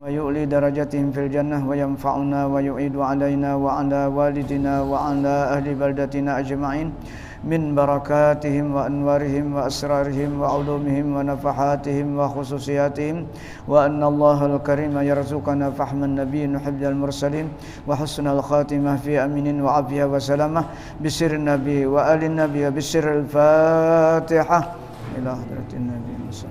ويؤلي درجتهم في الجنة وينفعنا ويعيد علينا وعلى والدنا وعلى أهل بلدتنا أجمعين من بركاتهم وأنوارهم وأسرارهم وعلومهم ونفحاتهم وخصوصياتهم وأن الله الكريم يرزقنا فحم النبي حفظ المرسلين وحسن الخاتمة في أمين وعافية وسلامة بسر النبي وآل النبي بسر الفاتحة إلى حضرة النبي صلى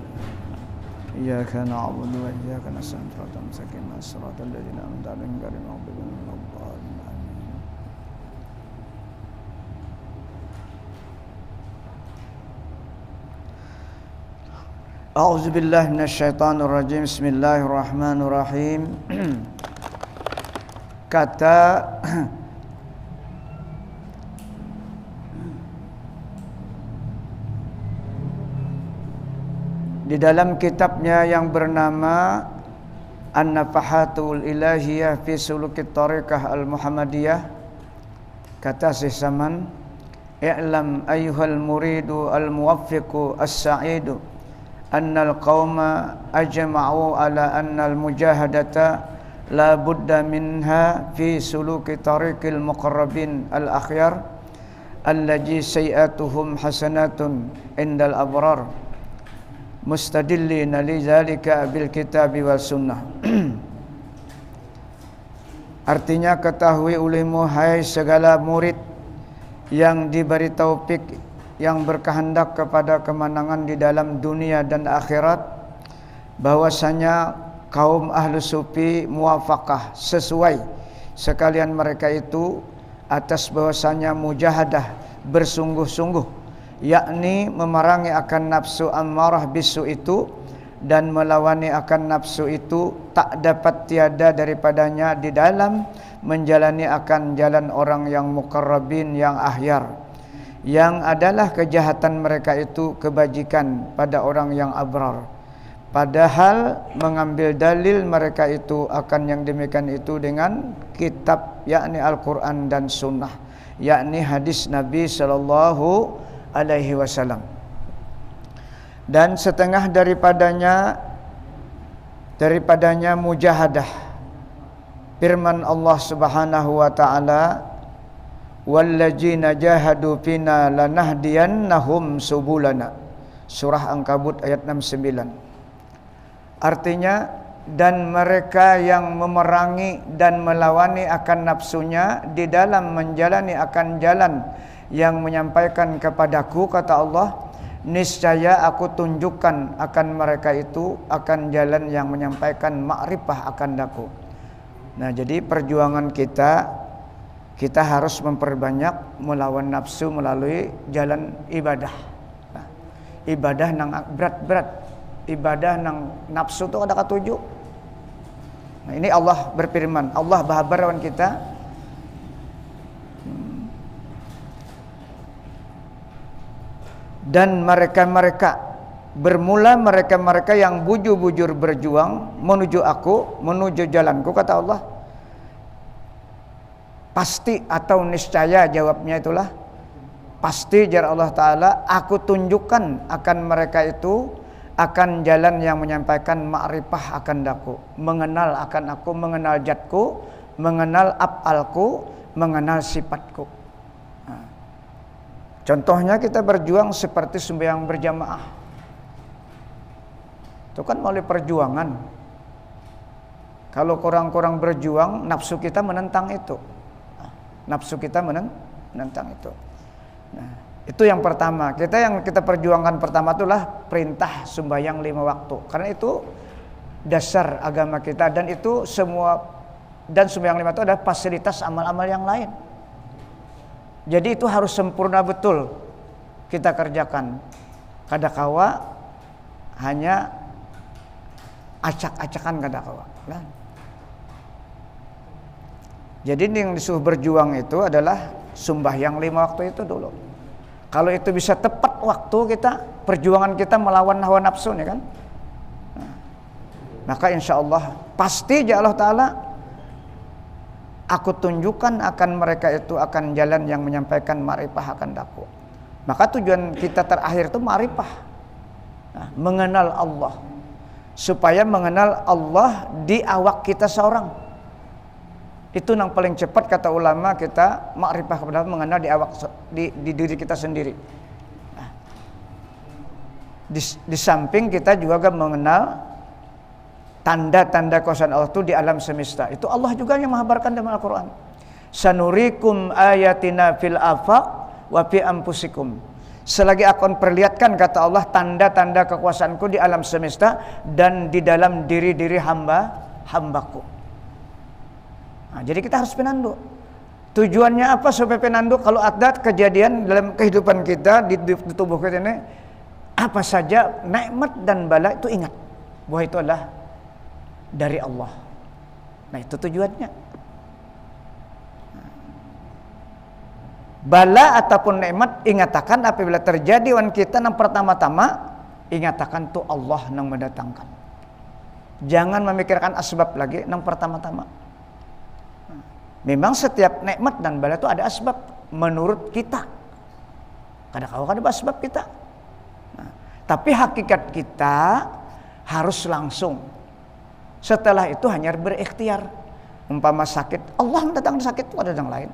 الله عليه وسلم. إياك نعبد وإياك نستعين صراط المستقيم صراط الذين أنعمت عليهم غير المغضوب عليهم ولا الضالين آمين. أعوذ بالله من الشيطان الرجيم. بسم الله الرحمن الرحيم. Kata di dalam kitabnya yang bernama An-Nafahatul Ilahiyah fi Sulukit Tariqah Al-Muhammadiyah, kata Syekh Saman, "I'lam ayyuhal muridu al-muwaffiqu as-sa'idu annal qauma ajma'u ala annal mujahadata la budda minha fi suluki tariqil muqarrabin al-akhyar allazi sayi'atuhum hasanatun indal abrar mustadillina li dzalika bil kitabi was sunnah." Artinya, ketahui olehmu hai segala murid yang diberi taufik, yang berkehendak kepada kemenangan di dalam dunia dan akhirat, bahwasanya kaum ahlu sufi muwafaqah, sesuai sekalian mereka itu atas bahwasanya mujahadah, bersungguh-sungguh, yakni memerangi akan nafsu ammarah bisu itu dan melawani akan nafsu itu, tak dapat tiada daripadanya di dalam menjalani akan jalan orang yang muqarrabin, yang akhyar, yang adalah kejahatan mereka itu kebajikan pada orang yang abrar. Padahal mengambil dalil mereka itu akan yang demikian itu dengan kitab, yakni Al-Quran dan Sunnah, yakni hadis Nabi sallallahu alaihi wasallam. Dan setengah daripadanya mujahadah. Firman Allah Subhanahu wa taala, "Walladzina jahadu fina lanahdiyannahum subulana." Surah Ankabut ayat 69. Artinya, dan mereka yang memerangi dan melawani akan nafsunya di dalam menjalani akan jalan yang menyampaikan kepadaku, kata Allah, niscaya aku tunjukkan akan mereka itu akan jalan yang menyampaikan ma'rifah akan daku. Nah, jadi perjuangan kita harus memperbanyak melawan nafsu melalui jalan ibadah. Nah, ibadah nang berat-berat, ibadah nang nafsu itu ada ketujuh. Nah, ini Allah berfirman, Allah bahabar lawan kita. Dan mereka bermula mereka yang bujur-bujur berjuang menuju aku, menuju jalanku, kata Allah. Pasti atau niscaya, jawabnya itulah pasti, jar Allah Ta'ala, aku tunjukkan akan mereka itu akan jalan yang menyampaikan ma'rifah akan daku, mengenal akan aku, mengenal zatku, mengenal af'alku, mengenal sifatku. Contohnya kita berjuang seperti sembahyang berjamaah. Itu kan melalui perjuangan. Kalau kurang-kurang berjuang, nafsu kita menentang itu. Nafsu kita menentang itu. Nah, itu yang pertama. Yang kita perjuangkan pertama itulah perintah sembahyang 5 waktu. Karena itu dasar agama kita, dan itu semua, dan sembahyang 5 itu ada fasilitas amal-amal yang lain. Jadi itu harus sempurna betul kita kerjakan. Kadakawa hanya acak-acakan kadakawa. Nah. Jadi yang disuruh berjuang itu adalah sembahyang 5 waktu itu dulu. Kalau itu bisa tepat waktu kita, perjuangan kita melawan hawa nafsu, ya kan? Nah, maka insya Allah pasti ya Allah Ta'ala, aku tunjukkan akan mereka itu akan jalan yang menyampaikan ma'rifah akan daku. Maka tujuan kita terakhir itu ma'rifah, nah, mengenal Allah. supaya mengenal Allah di awak kita seorang. Itu yang paling cepat kata ulama kita makrifah kepada Allah, mengenal di awak di diri kita sendiri. Nah, di samping kita juga mengenal tanda-tanda kuasa Allah itu di alam semesta. Itu Allah juga yang mengabarkan dalam Al-Qur'an. Sanurikum ayatina fil afaq wa fi anfusikum. Selagi akan perlihatkan kata Allah tanda-tanda kekuasaanku di alam semesta dan di dalam diri-diri hambaku. Nah, jadi kita harus penanduk. Tujuannya apa supaya penanduk? Kalau ada kejadian dalam kehidupan kita di tubuh kita ini, apa saja nikmat dan bala itu ingat bahwa itu adalah dari Allah. Nah, itu tujuannya. Bala ataupun nikmat ingatakan apabila terjadi wan kita yang pertama-tama ingatakan tu Allah yang mendatangkan. Jangan memikirkan asbab lagi yang pertama-tama. Memang setiap nikmat dan bala itu ada asbab menurut kita. Kadang-kadang ada asbab kita. Nah, tapi hakikat kita harus langsung. Setelah itu hanya berikhtiar. Umpama sakit, Allah mendatangkan sakit itu ada yang lain.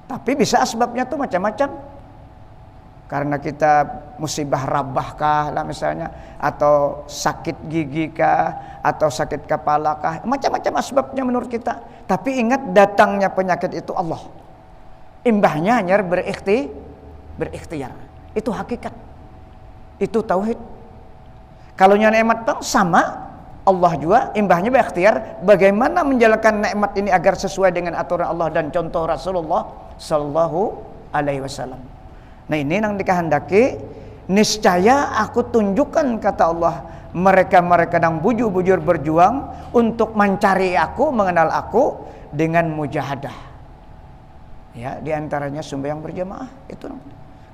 Tapi bisa asbabnya tuh macam-macam. Karena kita musibah rabah kah lah misalnya, atau sakit gigi kah, atau sakit kepala kah, macam-macam asbabnya menurut kita. Tapi ingat datangnya penyakit itu Allah. Imbahnya hanya berikhtiar. Itu hakikat. Itu tauhid. Kalau nikmat bang sama, Allah juga imbahnya berikhtiar bagaimana menjalankan nikmat ini agar sesuai dengan aturan Allah dan contoh Rasulullah sallallahu alaihi wasallam. Nah, ini yang dikehendaki, niscaya aku tunjukkan kata Allah mereka-mereka yang bujur-bujur berjuang untuk mencari aku, mengenal aku dengan mujahadah. Ya, diantaranya sembahyang berjamaah itu.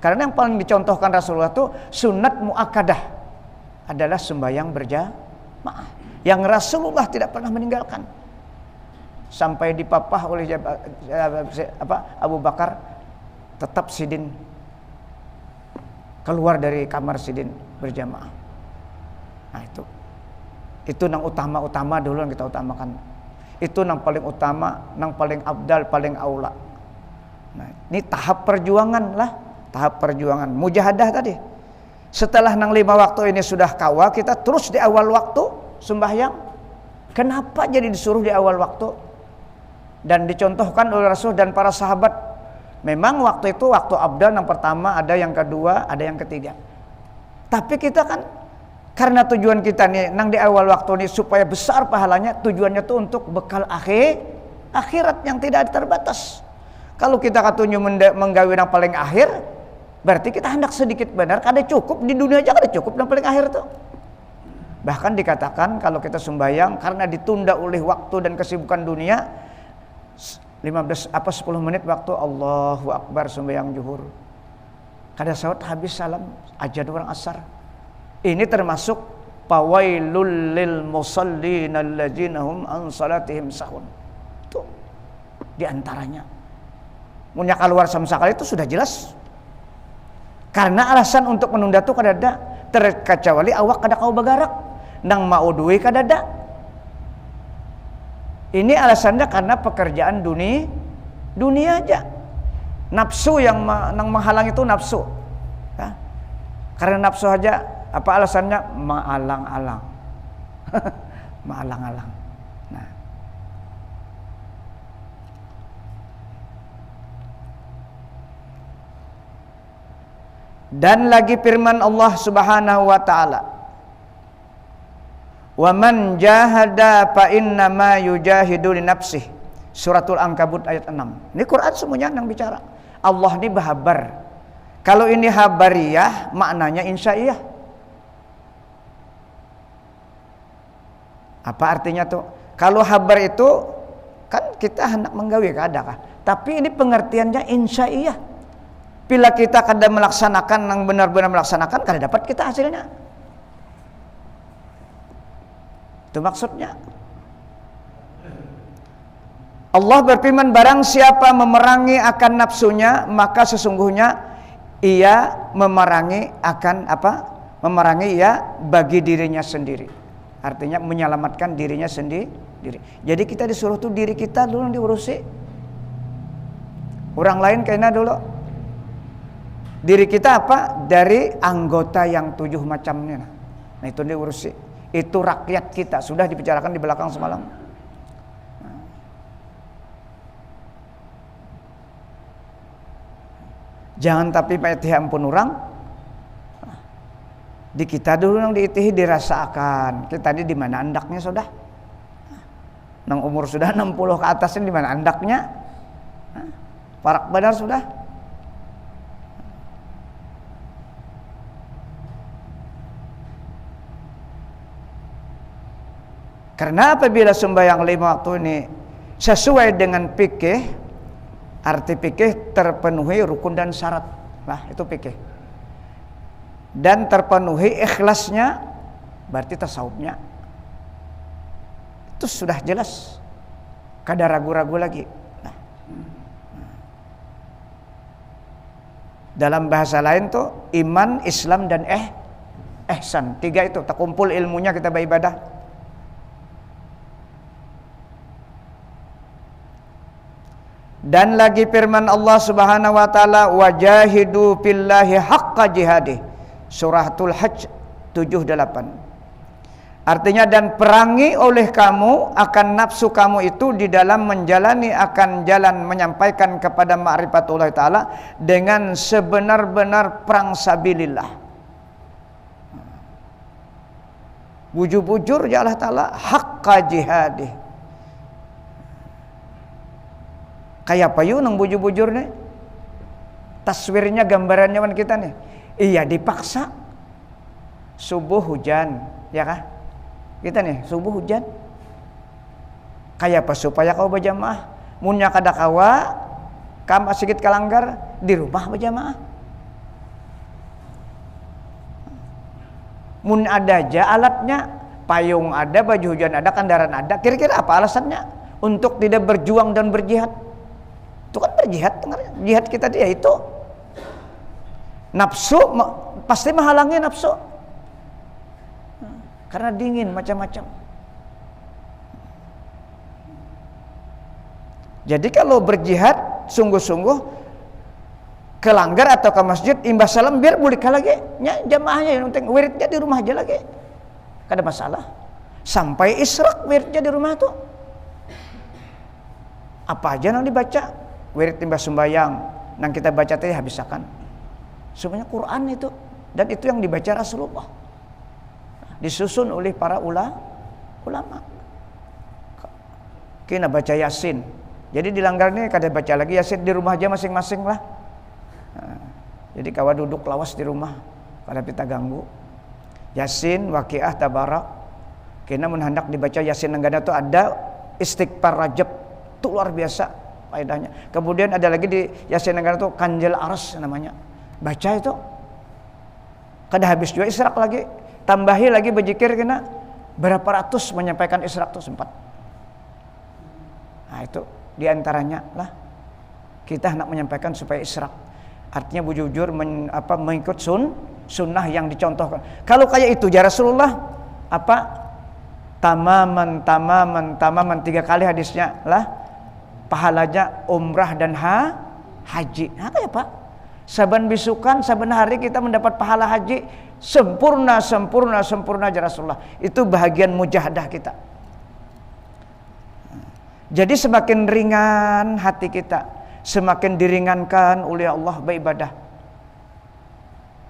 Karena yang paling dicontohkan Rasulullah itu sunat muakkadah adalah sembahyang berjamaah yang Rasulullah tidak pernah meninggalkan. Sampai dipapah oleh Abu Bakar, tetap sidin keluar dari kamar sidin berjamaah. Nah, itu yang utama-utama dulu yang kita utamakan. Itu yang paling utama, yang paling abdal, paling aula. Nah, ini tahap perjuangan lah, tahap perjuangan mujahadah tadi. Setelah 5 waktu ini sudah kawa, kita terus di awal waktu sembahyang. Kenapa jadi disuruh di awal waktu? Dan dicontohkan oleh Rasul dan para sahabat. Memang waktu itu waktu abdal, yang pertama, ada yang kedua, ada yang ketiga. Tapi kita kan karena tujuan kita nih nang di awal waktu ini supaya besar pahalanya, tujuannya tuh untuk bekal akhirat yang tidak terbatas. Kalau kita katanya menggawe yang paling akhir, berarti kita hendak sedikit benar kada cukup di dunia aja, kada cukup yang paling akhir tuh. Bahkan dikatakan kalau kita sembahyang karena ditunda oleh waktu dan kesibukan dunia, 10 menit waktu Allahu Akbar sembahyang zuhur. Kada saat habis salam ajan orang asar. Ini termasuk fawailul lil musallin alladzina hum an salatihim sahun. Tuh di antaranya. Munya keluar samsakali itu sudah jelas. Karena alasan untuk menunda itu kada ada, terkecuali awak kada kau bagarak, nang mau duwe kada ada. Ini alasannya karena pekerjaan dunia aja. Nafsu yang menghalang itu nafsu. Ya. Karena nafsu aja, apa alasannya? Maalang-alang. Maalang-alang. Nah. Dan lagi firman Allah Subhanahu wa taala, wa man jahada fa innama yujahidu li nafsih. Suratul Ankabut ayat 6. Ini Quran semuanya yang bicara. Allah ini berhabar. Kalau ini habariyah maknanya insya'iyah. Apa artinya tuh? Kalau habar itu kan kita hendak menggawe kada kah? Tapi ini pengertiannya insya'iyah. Bila kita kada melaksanakan yang benar-benar melaksanakan, kada dapat kita hasilnya. Itu maksudnya. Allah berfirman, barang siapa memerangi akan nafsunya, maka sesungguhnya ia memerangi akan apa? Memerangi ia bagi dirinya sendiri. Artinya menyelamatkan dirinya sendiri. Jadi kita disuruh tuh diri kita dulu yang diurusi. Orang lain kayaknya dulu. Diri kita apa? Dari anggota yang 7 macamnya. Nah itu diurusi. Itu rakyat kita. Sudah dibicarakan di belakang semalam. Jangan tapi paitih ampun orang. Di kita dulu yang diitihi dirasakan. Kita di mana andaknya sudah? Nang umur sudah 60 ke atasnya di mana andaknya? Parak badar sudah? Karena apabila sembahyang 5 waktu ini sesuai dengan fikih, arti fikih terpenuhi rukun dan syarat. Nah, itu fikih. Dan terpenuhi ikhlasnya, berarti tasawufnya. Itu sudah jelas. Kada ragu-ragu lagi. Nah. Dalam bahasa lain tuh iman, Islam dan ihsan. 3 itu terkumpul ilmunya kita beribadah. Dan lagi firman Allah Subhanahu wa taala, wajahidu fillahi haqqa jihadih. Suratul Hajj 78. Artinya dan perangi oleh kamu akan nafsu kamu itu di dalam menjalani akan jalan menyampaikan kepada ma'rifatullah taala dengan sebenar-benar perang sabilillah. Bujur-bujur ya Allah taala haqqa jihadih. Kayak apa yuk nang bujur-bujur nih? Taswirnya gambarannya kan kita nih. Iya dipaksa. Subuh hujan, ya kah? Kita nih subuh hujan. Kayak apa supaya kau berjamaah? Munnya kada kawa, kam sedikit kalanggar di rumah berjamaah. Mun ada aja alatnya, payung ada, baju hujan ada, kendaraan ada. Kira-kira apa alasannya untuk tidak berjuang dan berjihad? Itu kan berjihad, jihad kita dia itu. Nafsu pasti menghalangi nafsu. Karena dingin macam-macam. Jadi kalau berjihad sungguh-sungguh kelanggar atau ke masjid imbas salam biar balik lagi. Nya jamaahnya yang penting wiridnya di rumah aja lagi. Kada masalah. Sampai israk wiridnya di rumah tuh. Apa aja yang dibaca? Wirid imbas sembahyang nang kita baca teh habisakan. Sebenarnya Quran itu, dan itu yang dibaca Rasulullah, disusun oleh para ulama. Kena baca Yasin. Jadi dilanggar nih kada baca lagi Yasin di rumah aja masing-masing lah. Jadi kawa duduk lawas di rumah, kada kita ganggu. Yasin, Waqiah, Tabarak. Kena menhendak dibaca Yasin nenggana itu ada istighfar Rajab, itu luar biasa faedahnya. Kemudian ada lagi di Yasin nenggana itu Kanjel Aras namanya. Baca itu. Kada habis juga israk lagi. Tambahi lagi berzikir kena berapa ratus menyampaikan israk itu sempat. Nah itu diantaranya lah. Kita hendak menyampaikan supaya israk. Artinya bujur mengikut sunnah yang dicontohkan. Kalau kayak itu ya Rasulullah tamaman 3 kali hadisnya lah. Pahalanya umrah dan haji. Nah kayak apa? Saban bisukan, saban hari kita mendapat pahala haji sempurna ya Rasulullah. Itu bahagian mujahadah kita. Jadi semakin ringan hati kita, semakin diringankan oleh Allah beribadah.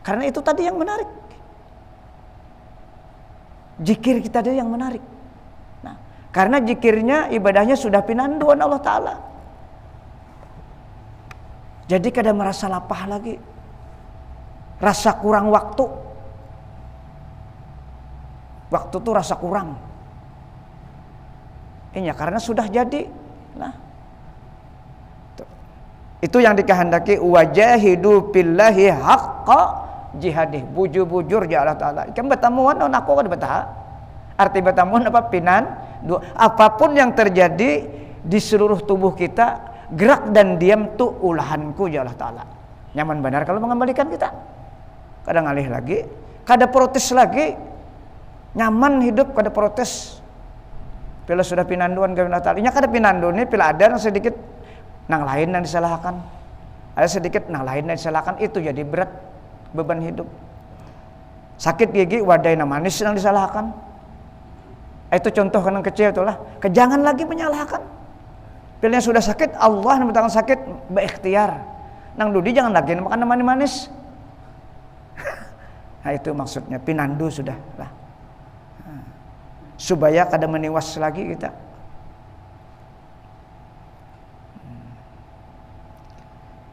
Karena itu tadi yang menarik. Zikir kita tadi yang menarik. Nah, karena zikirnya ibadahnya sudah pinanduan Allah Ta'ala. Jadi kada merasa lapah lagi. Rasa kurang waktu. Waktu itu rasa kurang. Iya, karena sudah jadi. Nah. Itu yang dikehendaki wajahidu billahi haqqa jihadih. Bujur-bujur ya Allah Ta'ala. Ikan betamuan on aku kada betah. Arti betamuan apa? Apapun yang terjadi di seluruh tubuh kita, gerak dan diam tuh ulahanku ya Allah Ta'ala. Nyaman benar kalau mengembalikan kita. Kadang ngalih lagi, kada protes lagi. Nyaman hidup kada protes. Bila sudah pinanduan ke Natal, nya kada pinandu ni bila ada yang sedikit nang lain yang disalahkan. Ada sedikit nang lain yang disalahkan, itu jadi berat beban hidup. Sakit gigi wadai na manis yang disalahkan. Itu contoh yang kecil itulah. Jangan lagi menyalahkan. Bila yang sudah sakit, Allah yang bertangan sakit berikhtiar. Nang dudi jangan lagi makan manis. Nah itu maksudnya pinandu sudah lah. Supaya kada meniwas lagi kita.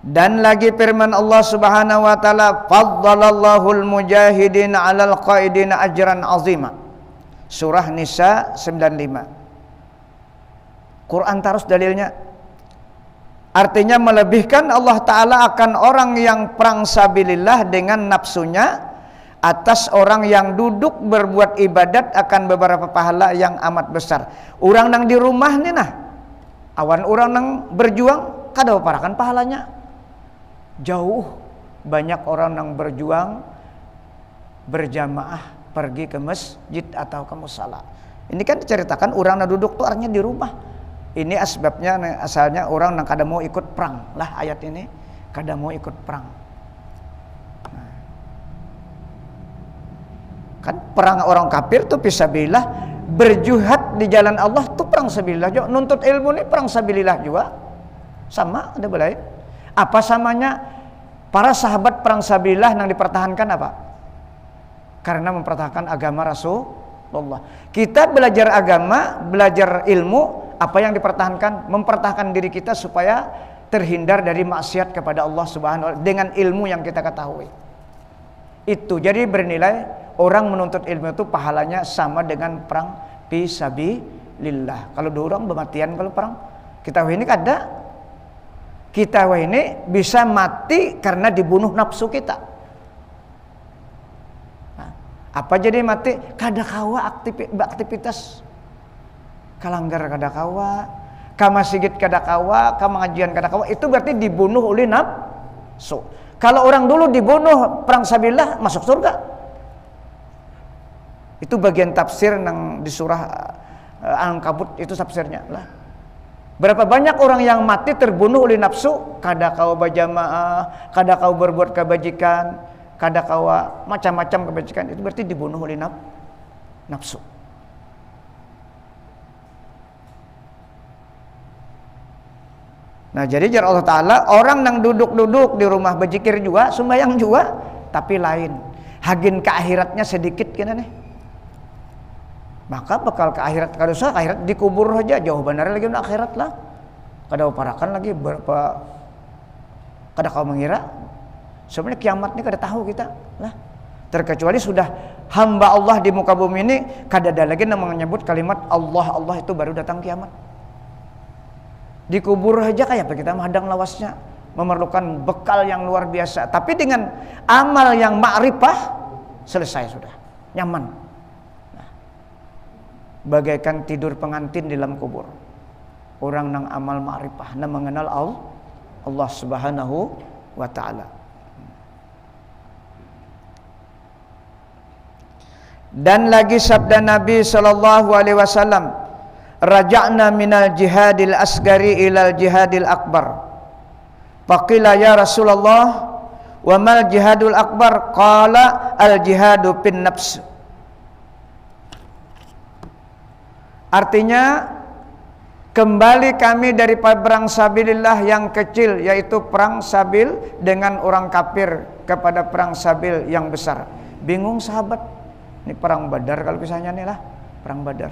Dan lagi firman Allah Subhanahu wa taala, "Faddalallahu al-mujahidin 'alal qaidin ajran 'azima." Surah Nisa 95. Quran terus dalilnya. Artinya melebihkan Allah taala akan orang yang perang sabilillah dengan nafsunya atas orang yang duduk berbuat ibadat akan beberapa pahala yang amat besar. Orang nang di rumah nih nah, awan orang nang berjuang kada parakan pahalanya. Jauh banyak orang yang berjuang berjamaah pergi ke masjid atau ke musala. Ini kan diceritakan orang yang duduk tuh artinya di rumah. Ini asbabnya asalnya orang yang kada mau ikut perang lah, ayat ini kada mau ikut perang. Nah. Kan perang orang kafir tuh fisabilillah, berjihad di jalan Allah tuh perang sabilillah juga. Nuntut ilmu ini perang sabilillah juga. Sama ada belai. Apa samanya? Para sahabat perang sabilillah yang dipertahankan apa? Karena mempertahankan agama Rasulullah. Kita belajar agama, belajar ilmu, apa yang dipertahankan? Mempertahankan diri kita supaya terhindar dari maksiat kepada Allah Subhanahu wa taala dengan ilmu yang kita ketahui. Itu jadi bernilai orang menuntut ilmu itu pahalanya sama dengan perang fisabilillah. Kalau dua orang bermatian kalau perang, kita ini kada. Kita ini bisa mati karena dibunuh nafsu kita. Apa jadi mati? Kada kawa aktivitas kalanggar kada kawa, ka masjid kada kawa, ka mengajian kada kawa, itu berarti dibunuh oleh nafsu. Kalau orang dulu dibunuh perang sabilillah masuk surga. Itu bagian tafsir yang di surah Al-Ankabut itu tafsirnya lah. Berapa banyak orang yang mati terbunuh oleh nafsu, kada kawa berjamaah, kada kawa berbuat kebajikan, kada kawa macam-macam kebajikan, itu berarti dibunuh oleh nafsu. Nah jadi jar Allah Ta'ala, orang yang duduk-duduk di rumah berzikir juga, sembahyang juga, tapi lain. Hagin ke akhiratnya sedikit kena nih. Maka bakal ke akhirat, kada usah ke akhirat, dikubur aja, jauh benar lagi ke akhirat lah. Kada parakan lagi berapa, kada kau mengira. Sebenarnya kiamat ini kada tahu kita lah. Terkecuali sudah hamba Allah di muka bumi ini, kada ada lagi yang menyebut kalimat Allah, Allah itu baru datang kiamat. Dikubur aja kayak apa kita menghadang lawasnya, memerlukan bekal yang luar biasa. Tapi dengan amal yang ma'rifah selesai sudah, nyaman. Nah, bagaikan tidur pengantin di dalam kubur. Orang nang amal ma'rifah, nang mengenal Allah Subhanahu wa taala. Dan lagi sabda Nabi sallallahu alaihi wasallam, raja'na minal jihadil asgari ilal jihadil akbar. Faqila ya Rasulullah wa mal jihadul akbar? Qala al jihadu bin nafs. Artinya kembali kami dari perang sabilillah yang kecil, yaitu perang sabil dengan orang kafir, kepada perang sabil yang besar. Bingung sahabat, ini perang Badar kalau misalnya nih lah, perang Badar.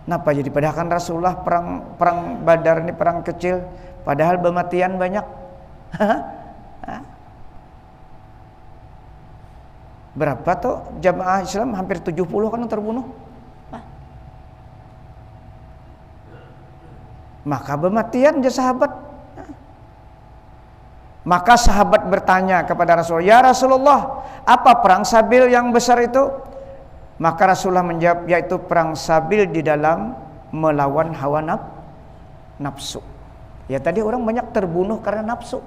Kenapa jadi padahal Rasulullah perang Badar ini perang kecil, padahal kematian banyak. Berapa tuh jamaah Islam? Hampir 70 kan yang terbunuh. Maka kematian dia sahabat. Maka sahabat bertanya kepada Rasulullah, ya Rasulullah, apa perang sabil yang besar itu? Maka Rasulullah menjawab, yaitu perang sabil di dalam melawan hawa nafsu. Ya tadi orang banyak terbunuh karena nafsu.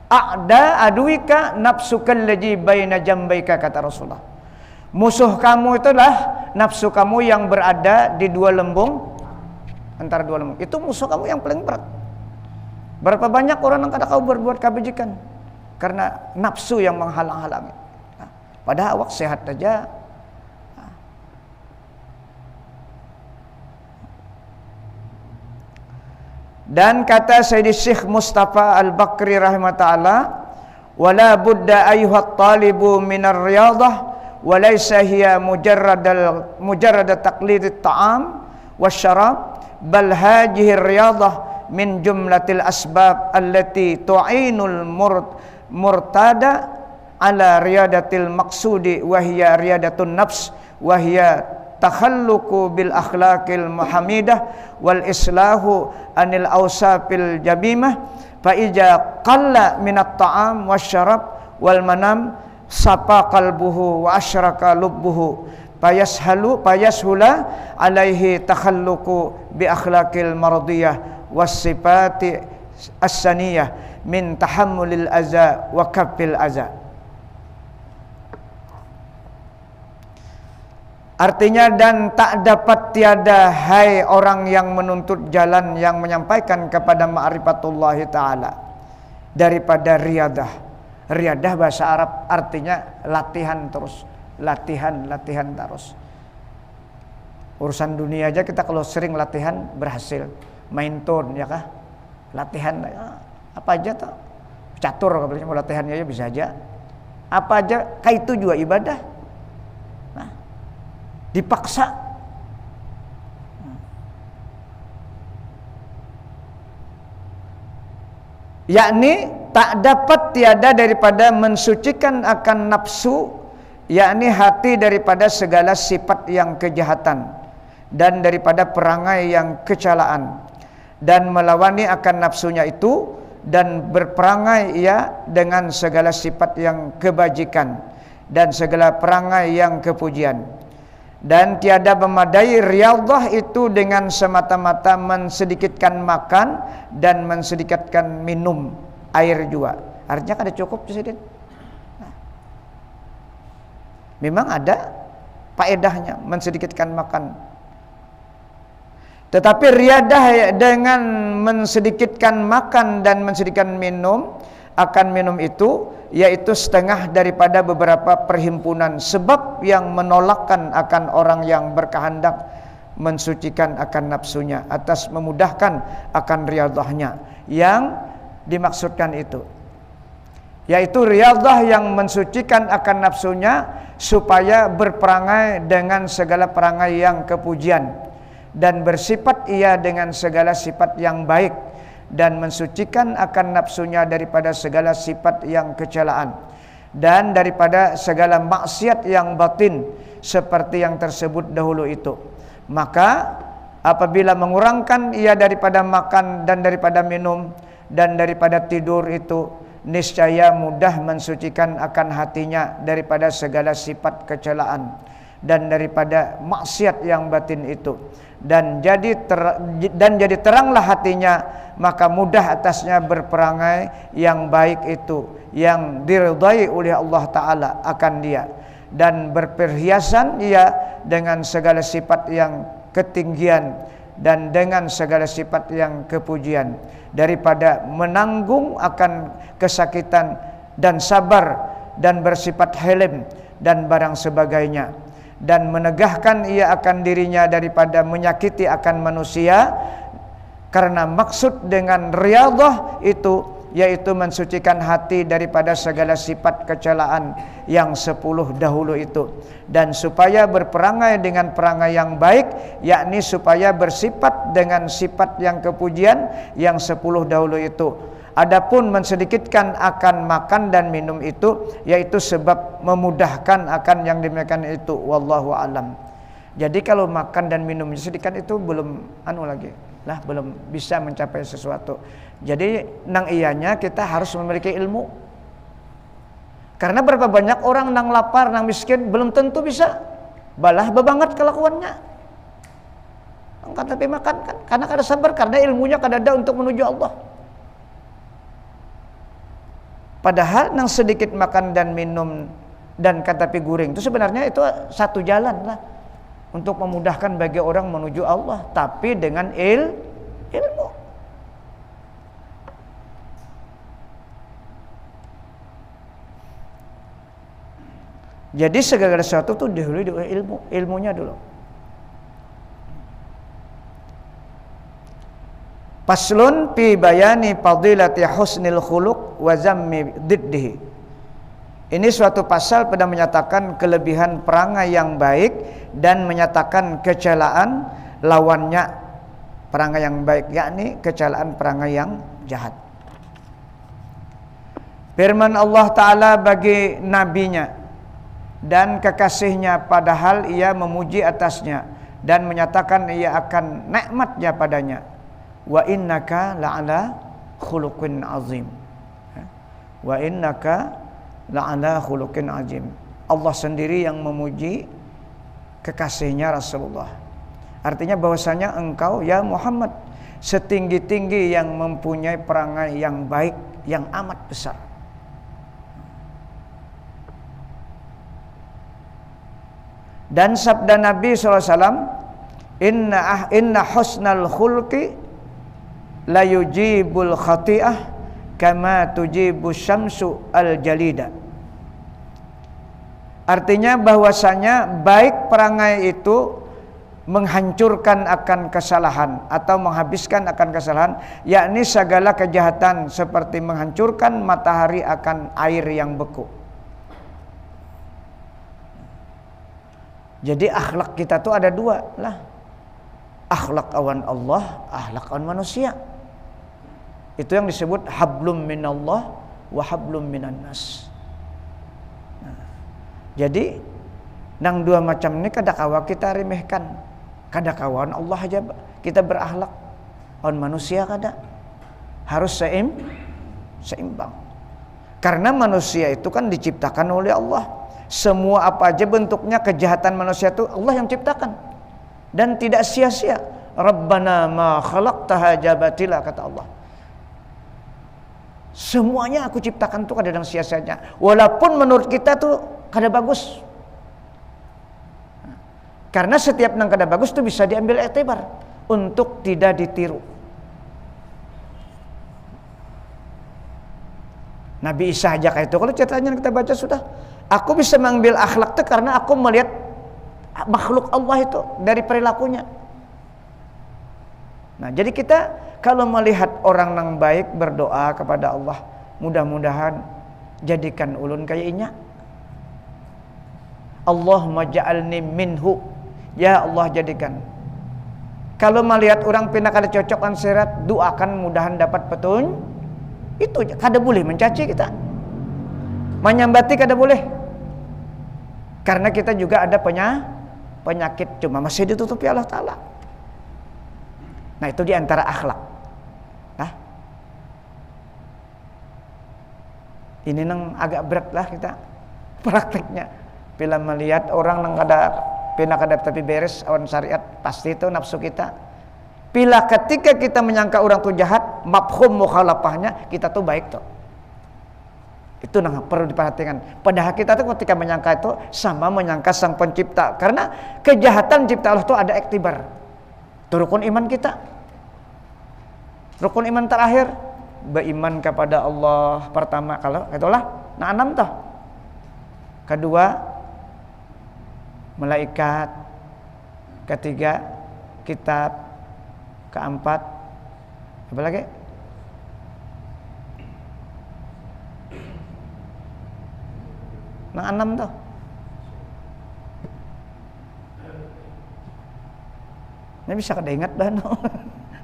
A'da aduika nafsukal ladzi baina jambaika, kata Rasulullah. Musuh kamu itulah nafsu kamu yang berada di dua lembung, antara dua lembung. Itu musuh kamu yang paling berat. Berapa banyak orang yang kada kau berbuat kebajikan karena nafsu yang menghalang-halangi. Padahal awak sehat saja. Dan kata Sayyidi Syekh Mustafa Al-Bakri rahimahullah, wala budda ayyuhat talibu minar riyadah wa laysa hiya mujarrad taqlid at-ta'am wasyarab, bal hadhihi riyadah min jumlatil asbab allati tu'inul murtada ala riyadatil maqsudi wa hiya riyadatun nafs wa hiya takhalluqu bil akhlaqil muhamidah wal islahu anil awsafil jabimah, fa ija qalla minat ta'am wasyarab wal manam sapa qalbuhu wa asyraka lubbuhu payashula alaihi takhalluqu bi akhlaqil mardiyah was sifati as-saniyah min tahammulil aza wa kaffil aza. Artinya, dan tak dapat tiada hai orang yang menuntut jalan yang menyampaikan kepada ma'rifatullah ta'ala daripada riyadah. Riyadah bahasa Arab artinya latihan terus, latihan terus. Urusan dunia aja kita kalau sering latihan berhasil. Main tone ya kah? Latihan apa aja tuh. Catur kalau mau latihannya aja bisa aja. Apa aja, kayak itu juga ibadah. Dipaksa. Yakni tak dapat tiada daripada mensucikan akan nafsu, yakni hati daripada segala sifat yang kejahatan dan daripada perangai yang kecelaan, dan melawani akan nafsunya itu dan berperangai ia dengan segala sifat yang kebajikan dan segala perangai yang kepujian. Dan tiada memadai riyadhah itu dengan semata-mata mensedikitkan makan dan mensedikitkan minum air juga. Artinya kada cukup Presiden. Memang ada faedahnya mensedikitkan makan. Tetapi riyadah dengan mensedikitkan makan dan mensedikitkan minum, akan minum itu yaitu setengah daripada beberapa perhimpunan sebab yang menolakkan akan orang yang berkehendak mensucikan akan nafsunya atas memudahkan akan riyadhahnya. Yang dimaksudkan itu yaitu riyadhah yang mensucikan akan nafsunya supaya berperangai dengan segala perangai yang kepujian dan bersifat ia dengan segala sifat yang baik, dan mensucikan akan nafsunya daripada segala sifat yang kecelaan dan daripada segala maksiat yang batin seperti yang tersebut dahulu itu. Maka apabila mengurangkan ia daripada makan dan daripada minum dan daripada tidur itu, niscaya mudah mensucikan akan hatinya daripada segala sifat kecelaan dan daripada maksiat yang batin itu, dan jadi teranglah hatinya, maka mudah atasnya berperangai yang baik itu yang diridai oleh Allah Ta'ala akan dia, dan berperhiasan ia dengan segala sifat yang ketinggian dan dengan segala sifat yang kepujian, daripada menanggung akan kesakitan dan sabar dan bersifat hilm dan barang sebagainya, dan menegahkan ia akan dirinya daripada menyakiti akan manusia, karena maksud dengan riyadhah itu yaitu mensucikan hati daripada segala sifat kecelaan yang 10 dahulu itu, dan supaya berperangai dengan perangai yang baik, yakni supaya bersifat dengan sifat yang kepujian yang 10 dahulu itu. Adapun mensedikitkan akan makan dan minum itu yaitu sebab memudahkan akan yang demikian itu, wallahu alam. Jadi kalau makan dan minum sedikit itu belum belum bisa mencapai sesuatu. Jadi nang iyanya kita harus memiliki ilmu. Karena berapa banyak orang nang lapar, nang miskin belum tentu bisa balah bebanget kelakuannya. Angkat tapi makan kan karena kada sabar, karena ilmunya kada ada untuk menuju Allah. Padahal nang sedikit makan dan minum dan kata guring itu sebenarnya itu satu jalan lah untuk memudahkan bagi orang menuju Allah, tapi dengan ilmu. Jadi segala sesuatu itu dihului dengan ilmunya dulu. Faslun fi bayani fadilati husnil khuluq wa zammi diddihi. Ini suatu pasal pada menyatakan kelebihan perangai yang baik dan menyatakan kecelaan lawannya perangai yang baik, yakni kecelaan perangai yang jahat. Firman Allah Ta'ala bagi nabinya dan kekasihnya, padahal ia memuji atasnya dan menyatakan ia akan nikmatnya padanya. Wa innaka la'ala khuluqin azim. Wa innaka la'ala khuluqin azim. Allah sendiri yang memuji kekasihnya Rasulullah. Artinya bahwasanya engkau ya Muhammad setinggi-tinggi yang mempunyai perangai yang baik yang amat besar. Dan sabda Nabi SAW, inna husnal khulqi la yujibul khati'ah kama tujibu syamsu al jalida. Artinya bahwasanya baik perangai itu menghancurkan akan kesalahan atau menghabiskan akan kesalahan, yakni segala kejahatan seperti menghancurkan matahari akan air yang beku. Jadi akhlak kita tuh ada dua lah. Akhlak awan Allah, akhlak awan manusia. Itu yang disebut hablum minallah wa hablum minan nas. Nah, jadi nang dua macam ini kadakawa kita remehkan. Kadakawan Allah aja kita berakhlak. Awan manusia kada harus seimbang. Karena manusia itu kan diciptakan oleh Allah. Semua apa aja bentuknya kejahatan manusia itu Allah yang ciptakan dan tidak sia-sia. Rabbana ma khalaqtaha jabatila, kata Allah. Semuanya aku ciptakan tuh kadang sia-sianya. Walaupun menurut kita tuh kada bagus. Karena setiap nang kada bagus tuh bisa diambil iktibar untuk tidak ditiru. Nabi Isa aja kayak itu kalau ceritanya kita baca sudah. Aku bisa mengambil akhlak itu karena aku melihat makhluk Allah itu dari perilakunya. Nah, jadi kita kalau melihat orang yang baik berdoa kepada Allah, mudah-mudahan jadikan ulun kayak inya. Allahumma ja'alni minhu. Ya Allah jadikan. Kalau melihat orang pindah kada cocok kan serat, doakan mudahan dapat petunjuk. Itu kada boleh mencaci kita. Menyambati kada boleh. Karena kita juga ada penyakit, cuma masih ditutupi Allah Ta'ala. Nah itu diantara akhlak. Nah, ini nang agak berat lah kita prakteknya. Bila melihat orang nang kada tapi beres awan syariat, pasti itu nafsu kita. Bila ketika kita menyangka orang itu jahat, mafhum mukhalafahnya kita tuh baik tuh. Itu yang perlu diperhatikan. Padahal kita tuh ketika menyangka itu sama menyangka sang pencipta. Karena kejahatan cipta Allah itu ada iktibar. Itu rukun iman kita. Rukun iman terakhir beriman kepada Allah pertama kalau itulah nah 6 toh. Kedua malaikat. Ketiga kitab. Keempat apa lagi? Nang 6 tuh. Ini bisa kada ingat dah no.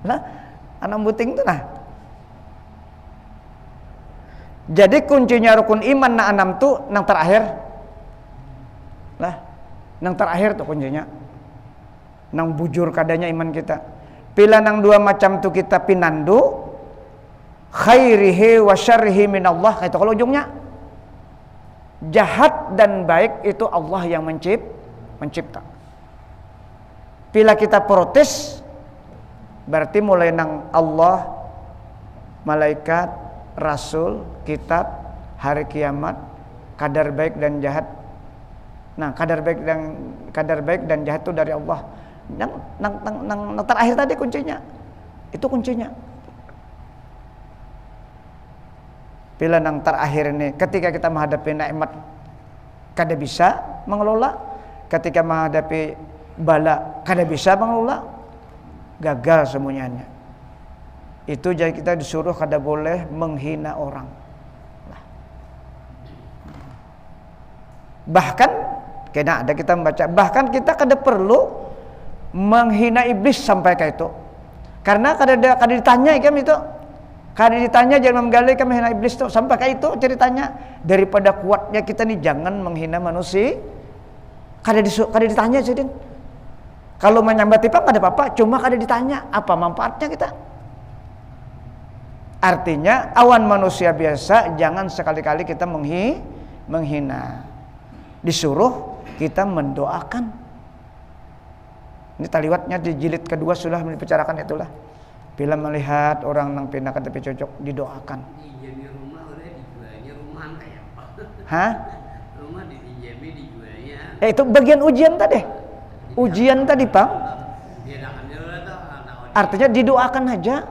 Lah, 6 buting tuh nah. Jadi kuncinya rukun iman nang 6 tuh nang terakhir. Lah, nang terakhir tuh kuncinya. Nang bujur kadanya iman kita. Bila nang 2 macam tuh kita pinandu khairihi wa syarrihi minallah, itu kalau ujungnya jahat dan baik itu Allah yang mencipta. Bila kita protes berarti mulai nang Allah, malaikat, rasul, kitab, hari kiamat, kadar baik dan jahat Nah, kadar baik dan jahat itu dari Allah. Yang terakhir tadi kuncinya. Itu kuncinya. Bila yang terakhir ini, ketika kita menghadapi nikmat kada bisa mengelola, ketika menghadapi bala kada bisa mengelola, gagal semuanya. Itu jadi kita disuruh kada boleh menghina orang. Bahkan kena ada kita membaca, bahkan kita kada perlu menghina iblis sampai ke itu. Karena kada ditanya ikan itu. Kada ditanya jangan menggali kami menghina iblis tuh sampai kayak itu ceritanya. Daripada kuatnya kita nih jangan menghina manusia. Kada ditanya jadi. Kalau menyambat tipe kada apa-apa, cuma kada ditanya apa manfaatnya kita. Artinya awan manusia biasa jangan sekali-kali kita menghina. Disuruh kita mendoakan. Ini taliwatnya di jilid kedua sudah dibicarakan itulah. Bila melihat orang yang pindah ke tepi cocok didoakan. Dijami rumah udah dijualnya rumah kayak apa? Hah? Rumah dijami dijualnya. Itu bagian ujian tadi. Ujian tadi, Pak. Artinya didoakan aja.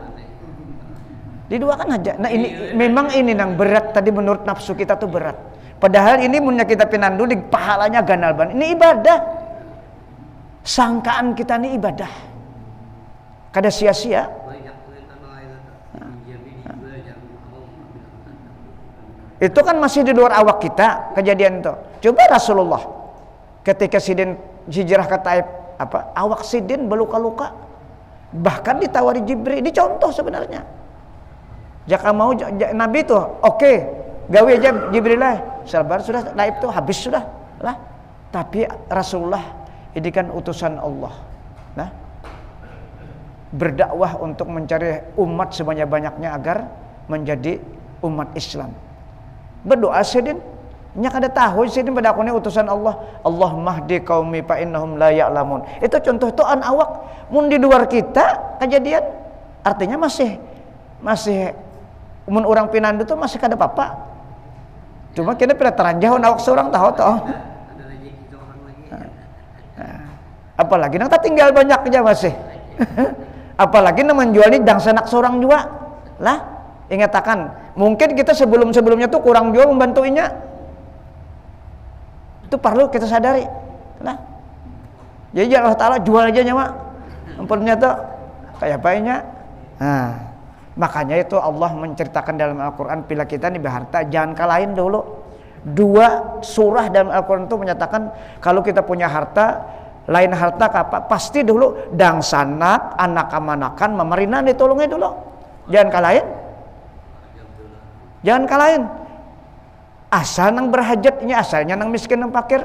Didoakan aja. Nah, ini memang ini yang berat tadi menurut nafsu kita tuh berat. Padahal ini punya kita pinandu di pahalanya ganal ban. Ini ibadah. Sangkaan kita ini ibadah. Kada sia-sia. Itu kan masih di luar awak kita kejadian itu. Coba Rasulullah ketika sidin hijrah ke Taif, awak sidin berluka-luka. Bahkan ditawari Jibril. Ini contoh sebenarnya. Jika mau Nabi itu oke, gawe aja Jibril lah. Sabar sudah Taif itu habis sudah lah. Tapi Rasulullah ini kan utusan Allah. Nah, berdakwah untuk mencari umat sebanyak-banyaknya agar menjadi umat Islam. Berdoa sidin, nya kada tahu sidin berdakwahnya utusan Allah. Allah mahdi qaumi fa innahum la ya'lamun. Itu contoh itu an awak mun di luar kita kejadian. Artinya masih mun orang pinandu tuh masih kada apa-apa. Cuma kena pernah teranjauh awak seorang tahu toh. Apalagi nang tinggal banyak aja masih. Apalagi nang menjual ini dang sanak seorang juga. Lah, ingatakan, mungkin kita sebelumnya tuh kurang jual membantuinya. Itu perlu kita sadari. Lah. Jadi Allah Taala jual aja nyawa. Ampunnya tuh kayak apanya? Nah, makanya itu Allah menceritakan dalam Al-Qur'an bila kita nih berharta jangan kalahin dulu. 2 surah dalam Al-Qur'an itu menyatakan kalau kita punya harta lain harta apa pasti dulu dang sanak anak amanakan memerinan ditolongnya dulu. Jangan kalahin. Asal nang berhajatnya, asalnya nang miskin nang fakir.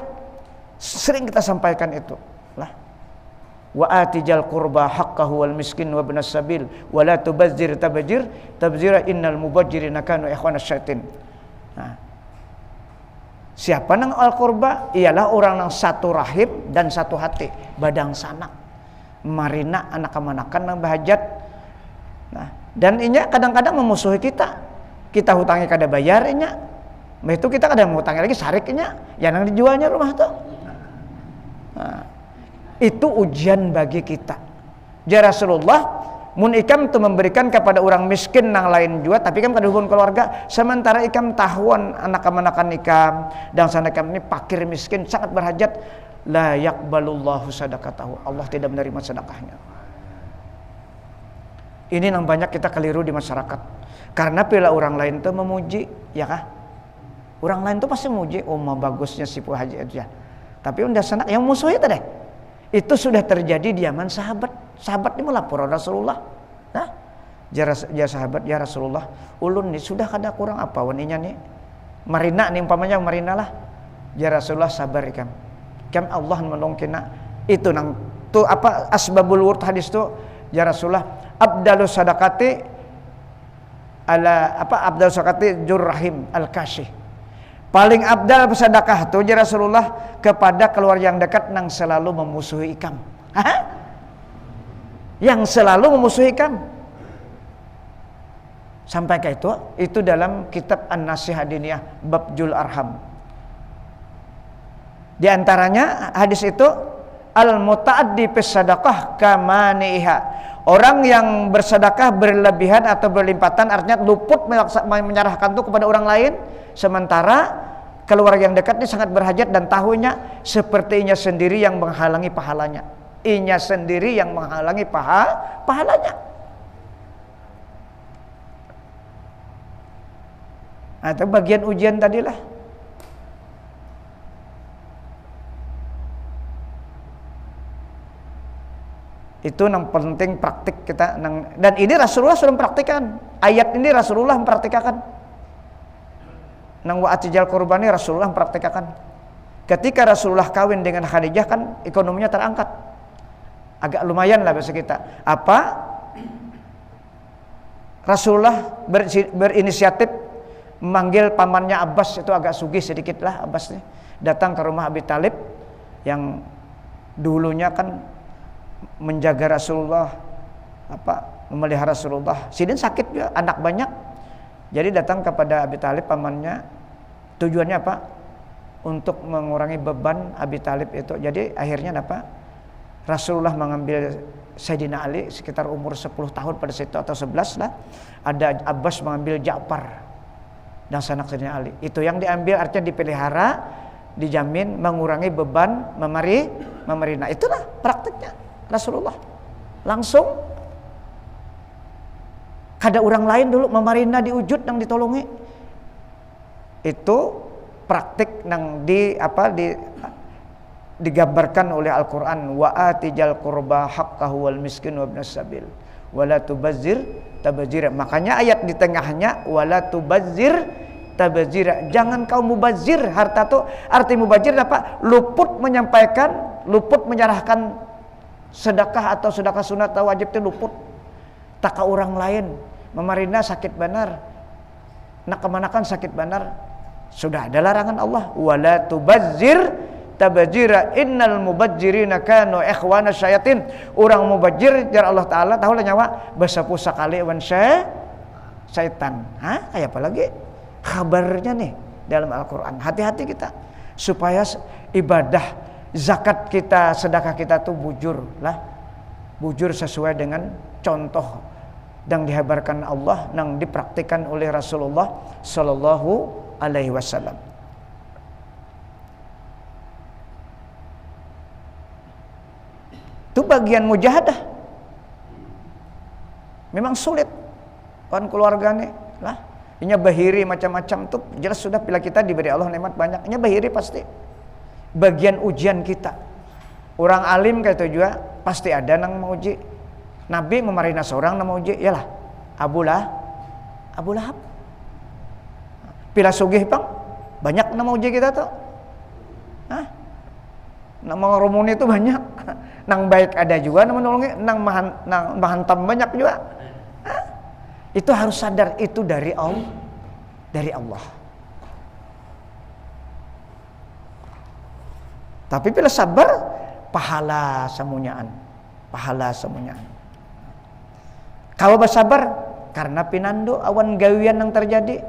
Sering kita sampaikan itu. Lah. Wa atijal qurba haqqahu wal miskin wa ibnas sabil wa la tubazzir tabzira innal mubadzirina kanu ikhwanas syaitin. Nah. Siapa nang al-qurba? Ialah orang nang satu rahim dan satu hati, badang sanak. Marina anak amanakan nang bahajat. Nah, dan inya kadang-kadang memusuhi kita. Kita hutangi kada bayar inya. Itu kita kadang hutangi lagi sariknya, ya nang dijualnya rumah tuh. Nah, itu ujian bagi kita. Ya Rasulullah mun ikam tu memberikan kepada orang miskin nang lain juga tapi kan kada hubungan keluarga sementara ikam tahuan anak-anakan ikam dan sana ikam ini fakir miskin sangat berhajat la yaqbalullahu sadaqatahu Allah tidak menerima sedekahnya. Ini yang banyak kita keliru di masyarakat karena bila orang lain tuh memuji ya kah orang lain tuh pasti memuji mah bagusnya si Pu Haji aja tapi udah sana yang musuhnya tadi itu sudah terjadi di zaman sahabat ini melapor Rasulullah. Nah, ya sahabat ya Rasulullah, ulun nih sudah kada kurang apa waninya nih. Marina nih umpamanya marina lah. Ya Rasulullah sabar ikam. Kam Allah menolong kena. Itu nang tu apa asbabul wurd hadis tu ya Rasulullah abdalus sadaqati abdalus sadaqati jurrahim al-kasyih. Paling abdal sedekah tu ya Rasulullah kepada keluarga yang dekat nang selalu memusuhi ikam. Hah? Yang selalu memusuhi ikam. Sampai ke itu dalam kitab An-Nasihat Diniyah bab Jul Arham. Di antaranya hadis itu al-muta'addi fis sadaqah kamaniha. Orang yang bersedekah berlebihan atau berlimpatan artinya luput menyerahkan itu kepada orang lain, sementara keluarga yang dekat ini sangat berhajat dan tahunya seperti inya sendiri yang menghalangi pahalanya. Inya sendiri yang menghalangi pahalanya. Nah, itu bagian ujian tadilah. Itu yang penting praktik kita. Dan ini Rasulullah sudah mempraktikkan. Ayat ini Rasulullah mempraktikkan. Nang wa'atijal qurbani Rasulullah mempraktikkan. Ketika Rasulullah kawin dengan Khadijah kan ekonominya terangkat. Agak lumayan lah bahasa kita. Apa? Rasulullah berinisiatif memanggil pamannya Abbas, itu agak sugih sedikit lah Abbas nih. Datang ke rumah Abi Thalib yang dulunya kan menjaga Rasulullah, memelihara Rasulullah. Sidin sakit juga, anak banyak. Jadi datang kepada Abi Thalib pamannya. Tujuannya apa? Untuk mengurangi beban Abi Thalib itu. Jadi akhirnya apa? Rasulullah mengambil Sayyidina Ali sekitar umur 10 tahun pada situ atau 11 lah. Ada Abbas mengambil Ja'far dan sanak Sayyidina Ali. Itu yang diambil artinya dipelihara, dijamin mengurangi beban memerintah. Itulah praktiknya Rasulullah. Langsung kada orang lain dulu memarina diwujud nang ditolongi. Itu praktik nang digambarkan oleh Al-Qur'an, wa atijal qurba haqqahu wal miskin wa ibnas sabil wala tubazzir tabzira. Makanya ayat di tengahnya wala tubazzir tabzira. Jangan kau mubazir harta tuh. Arti mubazir apa? Luput menyampaikan, luput menyerahkan sedekah atau sedekah sunat atau wajib itu luput. Tak ke orang lain. Memarina sakit benar. Nak kemanakan sakit benar. Sudah ada larangan Allah. Wala tubazzir tabzira innal mubadzirina kanu ikhwana syayatin. Orang mubadzir jar Allah Taala tahu lah nyawa besapu sakali wan syaitan. Kayak apa lagi? Kabarnya nih dalam Al-Qur'an. Hati-hati kita supaya ibadah zakat kita, sedekah kita tuh bujur sesuai dengan contoh yang dihabarkan Allah, yang dipraktikkan oleh Rasulullah Sallallahu Alaihi Wasallam. Itu bagian mujahadah. Memang sulit kan keluarganya lah. Inya bahiri macam-macam tuh jelas sudah bila kita diberi Allah nikmat banyak. Inya bahiri pasti. Bagian ujian kita. Orang alim kayak itu juga pasti ada nang mau uji. Nabi memarina seorang nang mau uji, yalah Abu Lahab. Pila sugih bang, banyak nang mau uji kita tuh. Nang mengerumuni itu banyak. Nang baik ada juga, nang menolongi, nang mahantam banyak juga. Itu harus sadar itu dari Allah. Tapi bila sabar, pahala semunyaan. Kalau bersabar, karena pinando awan gawian yang terjadi.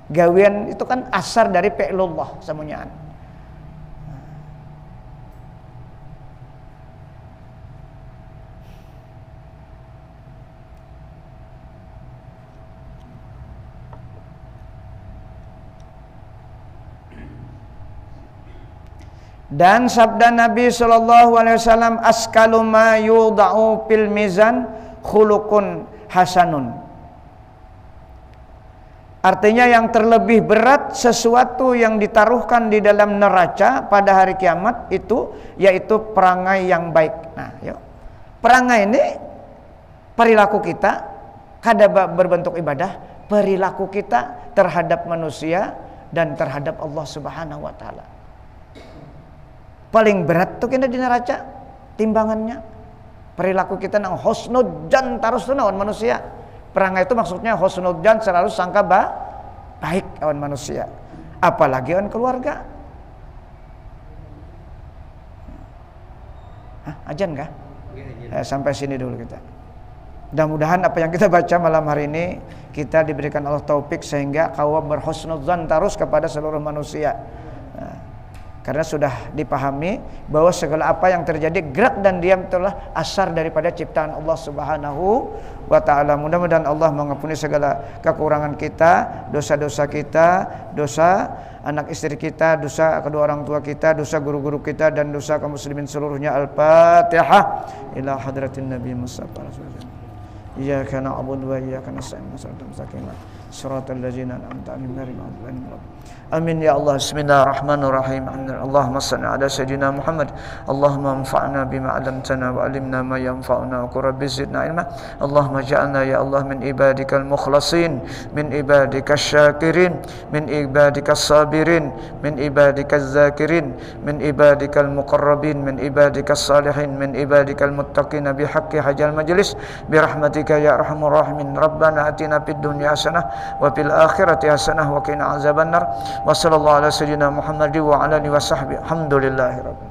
Gawian itu kan asar dari fi'lullah semunyaan. Dan sabda Nabi sallallahu alaihi wasallam, askalu ma yudau fil mizan khuluqun hasanun. Artinya yang terlebih berat sesuatu yang ditaruhkan di dalam neraca pada hari kiamat itu yaitu perangai yang baik. Nah, yuk. Perangai ini perilaku kita kada berbentuk ibadah, perilaku kita terhadap manusia dan terhadap Allah Subhanahu wa taala. Paling berat tuh kena di neraca timbangannya perilaku kita nang husnudzan tarus naon manusia. Perangai itu maksudnya husnudzan selalu sangka baik awan manusia, apalagi awan keluarga. Ajan kah? Sampai sini dulu kita. Mudah-mudahan apa yang kita baca malam hari ini kita diberikan Allah taufik sehingga kau berhusnudzan terus kepada seluruh manusia. Karena sudah dipahami bahwa segala apa yang terjadi gerak dan diam telah asar daripada ciptaan Allah Subhanahu wa taala. Mudah-mudahan Allah mengampuni segala kekurangan kita, dosa-dosa kita, dosa anak istri kita, dosa kedua orang tua kita, dosa guru-guru kita, dan dosa kaum muslimin seluruhnya. Al-Fatihah. Ila hadratin Nabi Mustafa Rasulullah. Iyyaka na'budu wa iyyaka nasta'in. Shiratal ladzina an'amta 'alaihim ghairil maghdubi 'alaihim waladdallin. Amin ya Allah. Bismillahirrahmanirrahim. Allahumma shalli ala sayyidina Muhammad. Allahumma anfa'na bima 'allamtana wa 'allimna ma yanfa'una wa qur rabbi zidna ilma. Allahumma ja'alna ya Allah min ibadikal mukhlasin, min ibadikasy syakirin, min ibadikas sabirin, min ibadikaz zakirin, min ibadikal muqarrabin, min ibadikas salihin, min ibadikal muttaqin bi haqqi hajal majlis bi rahmatika ya arhamar rahimin. Rabbana atina fid dunya hasanah wa fil akhirati hasanah wa qina azabannar. Wa sallallahu ala sayyidina Muhammad wa ala alihi wa sahbihi. Alhamdulillahirabbil